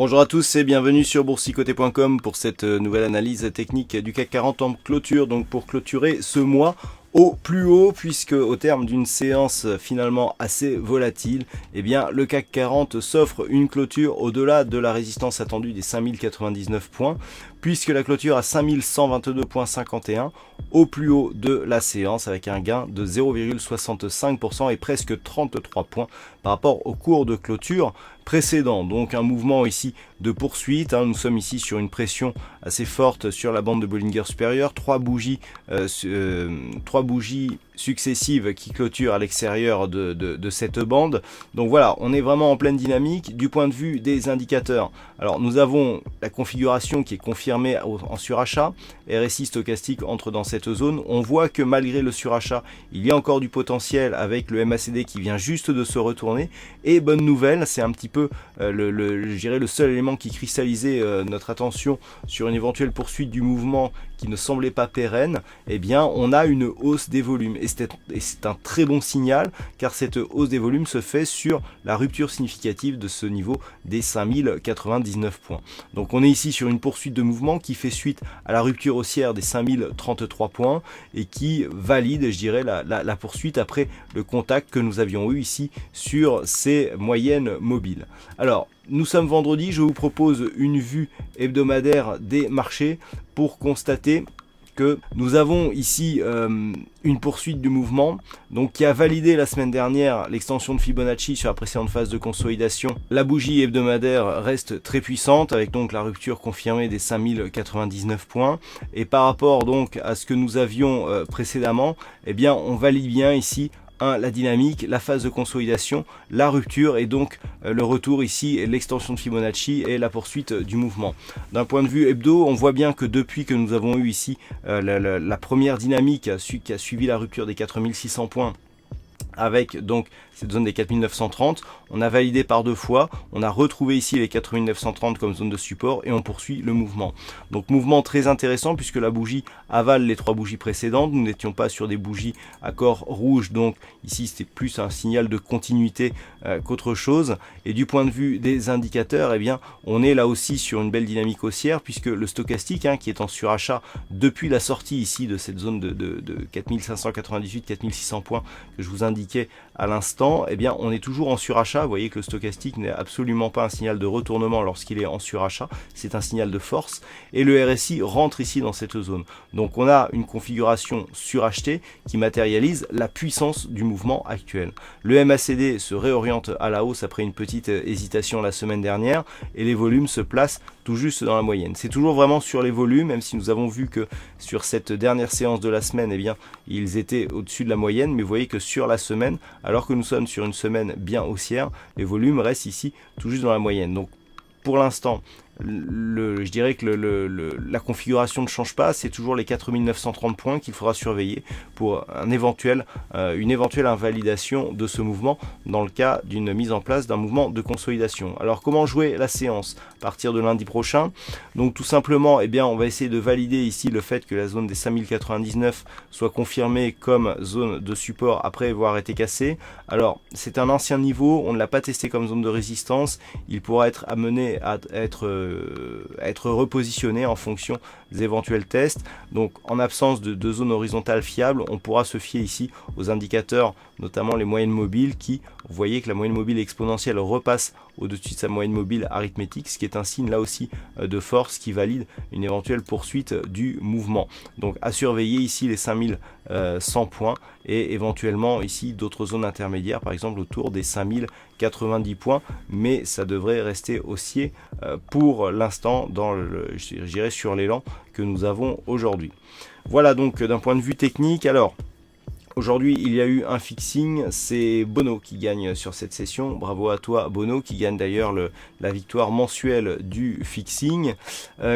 Bonjour à tous et bienvenue sur boursicoté.com pour cette nouvelle analyse technique du CAC 40 en clôture, donc pour clôturer ce mois au plus haut, puisque au terme d'une séance finalement assez volatile, eh bien le CAC 40 s'offre une clôture au-delà de la résistance attendue des 5099 points, puisque la clôture à 5122,51 au plus haut de la séance, avec un gain de 0,65% et presque 33 points par rapport au cours de clôture précédent. Donc un mouvement ici de poursuite, nous sommes ici sur une pression assez forte sur la bande de Bollinger supérieure, trois bougies successives qui clôturent à l'extérieur de cette bande. Donc voilà, on est vraiment en pleine dynamique du point de vue des indicateurs. Alors nous avons la configuration qui est confirmée en surachat, RSI stochastique entre dans cette zone. On voit que malgré le surachat, il y a encore du potentiel avec le MACD qui vient juste de se retourner. Et bonne nouvelle, c'est un petit peu je dirais le seul élément qui cristallisait notre attention sur une éventuelle poursuite du mouvement qui ne semblait pas pérenne. Eh bien on a une hausse des volumes et c'est un très bon signal, car cette hausse des volumes se fait sur la rupture significative de ce niveau des 5099 points. Donc on est ici sur une poursuite de mouvement qui fait suite à la rupture haussière des 5033 points et qui valide, je dirais, la poursuite après le contact que nous avions eu ici sur ces moyennes mobiles. Alors nous sommes vendredi, je vous propose une vue hebdomadaire des marchés pour constater que nous avons ici une poursuite du mouvement, donc qui a validé la semaine dernière l'extension de Fibonacci sur la précédente phase de consolidation. La bougie hebdomadaire reste très puissante avec donc la rupture confirmée des 5099 points, et par rapport donc à ce que nous avions précédemment, eh bien on valide bien ici la dynamique, la phase de consolidation, la rupture et donc le retour ici, l'extension de Fibonacci et la poursuite du mouvement. D'un point de vue hebdo, on voit bien que depuis que nous avons eu ici la première dynamique qui a suivi la rupture des 4600 points, avec donc cette zone des 4930, on a validé par deux fois, on a retrouvé ici les 4930 comme zone de support et on poursuit le mouvement. Donc mouvement très intéressant puisque la bougie avale les trois bougies précédentes, nous n'étions pas sur des bougies à corps rouge, donc ici c'était plus un signal de continuité qu'autre chose. Et du point de vue des indicateurs, eh bien on est là aussi sur une belle dynamique haussière puisque le stochastique qui est en surachat depuis la sortie ici de cette zone de 4598-4600 points que je vous indiquais à l'instant, eh bien on est toujours en surachat. Vous voyez que le stochastique n'est absolument pas un signal de retournement lorsqu'il est en surachat, c'est un signal de force, et le RSI rentre ici dans cette zone. Donc on a une configuration surachetée qui matérialise la puissance du mouvement actuel. Le MACD se réoriente à la hausse après une petite hésitation la semaine dernière et les volumes se placent tout juste dans la moyenne. C'est toujours vraiment sur les volumes, même si nous avons vu que sur cette dernière séance de la semaine, eh bien ils étaient au-dessus de la moyenne, mais vous voyez que sur la semaine, alors que nous sommes sur une semaine bien haussière, les volumes restent ici tout juste dans la moyenne. Donc pour l'instant, je dirais que la configuration ne change pas, c'est toujours les 4930 points qu'il faudra surveiller pour une éventuelle invalidation de ce mouvement dans le cas d'une mise en place d'un mouvement de consolidation. Alors comment jouer la séance à partir de lundi prochain? Donc tout simplement, eh bien, on va essayer de valider ici le fait que la zone des 5099 soit confirmée comme zone de support après avoir été cassée. Alors c'est un ancien niveau, on ne l'a pas testé comme zone de résistance, il pourra être amené à être repositionné en fonction des éventuels tests. Donc en absence de zone horizontale fiable, on pourra se fier ici aux indicateurs, notamment les moyennes mobiles qui, vous voyez que la moyenne mobile exponentielle repasse au-dessus de sa moyenne mobile arithmétique, ce qui est un signe là aussi de force qui valide une éventuelle poursuite du mouvement. Donc à surveiller ici les 5100 points et éventuellement ici d'autres zones intermédiaires, par exemple autour des 5090 points, mais ça devrait rester haussier pour l'instant je dirais sur l'élan que nous avons aujourd'hui. Voilà donc d'un point de vue technique. Alors aujourd'hui, il y a eu un fixing, c'est Bono qui gagne sur cette session. Bravo à toi Bono, qui gagne d'ailleurs la victoire mensuelle du fixing.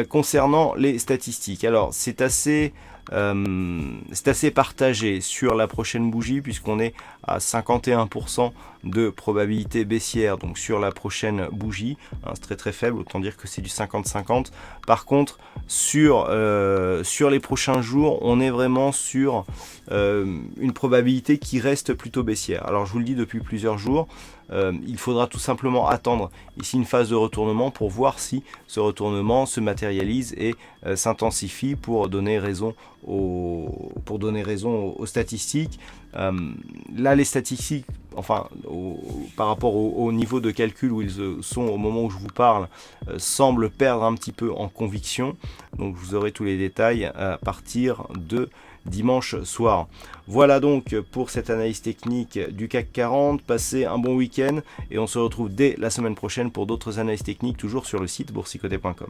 Concernant les statistiques, alors c'est assez partagé sur la prochaine bougie puisqu'on est à 51% de probabilité baissière, donc sur la prochaine bougie, hein, c'est très très faible, autant dire que c'est du 50-50. Par contre, sur les prochains jours, on est vraiment sur une probabilité qui reste plutôt baissière. Alors je vous le dis depuis plusieurs jours, il faudra tout simplement attendre ici une phase de retournement pour voir si ce retournement se matérialise et s'intensifie pour donner raison aux statistiques. Là, les statistiques, enfin, par rapport au niveau de calcul où ils sont au moment où je vous parle, semblent perdre un petit peu en conviction. Donc vous aurez tous les détails à partir de dimanche soir. Voilà donc pour cette analyse technique du CAC 40. Passez un bon week-end et on se retrouve dès la semaine prochaine pour d'autres analyses techniques, toujours sur le site boursicoté.com.